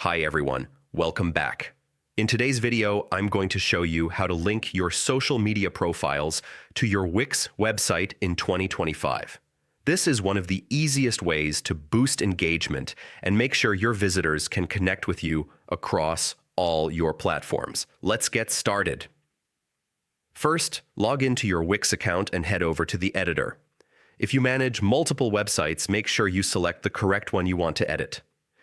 Hi everyone, welcome back. In today's video, I'm going to show you how to link your social media profiles to your Wix website in 2025. This is one of the easiest ways to boost engagement and make sure your visitors can connect with you across all your platforms. Let's get started. First, log into your Wix account and head over to the editor. If you manage multiple websites, make sure you select the correct one you want to edit.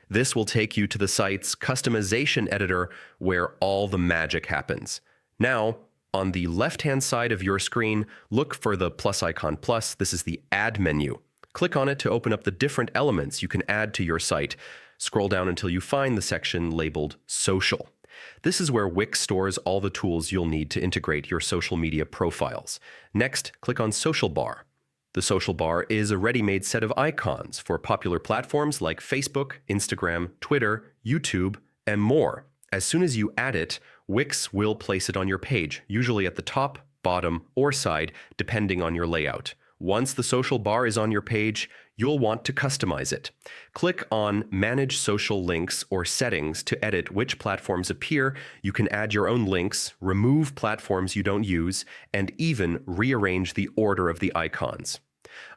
This will take you to the site's customization editor where all the magic happens. Now, on the left-hand side of your screen, look for the plus icon plus. This is the Add menu. Click on it to open up the different elements you can add to your site. Scroll down until you find the section labeled Social. This is where Wix stores all the tools you'll need to integrate your social media profiles. Next, click on Social Bar. The social bar is a ready-made set of icons for popular platforms like Facebook, Instagram, Twitter, YouTube, and more. As soon as you add it, Wix will place it on your page, usually at the top, bottom, or side, depending on your layout. Once the social bar is on your page, you'll want to customize it. Click on Manage Social Links or Settings to edit which platforms appear. You can add your own links, remove platforms you don't use, and even rearrange the order of the icons.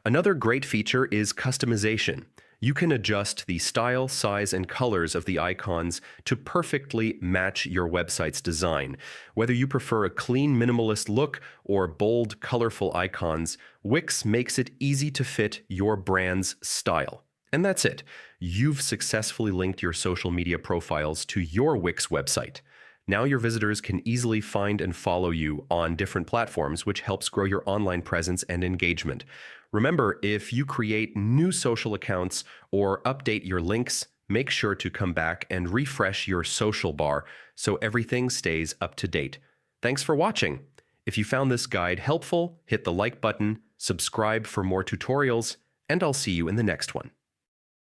Another great feature is customization. You can adjust the style, size, and colors of the icons to perfectly match your website's design. Whether you prefer a clean, minimalist look or bold, colorful icons, Wix makes it easy to fit your brand's style. And that's it. You've successfully linked your social media profiles to your Wix website. Now your visitors can easily find and follow you on different platforms, which helps grow your online presence and engagement. Remember, if you create new social accounts or update your links, make sure to come back and refresh your social bar so everything stays up to date. Thanks for watching. If you found this guide helpful, hit the like button, subscribe for more tutorials, and I'll see you in the next one.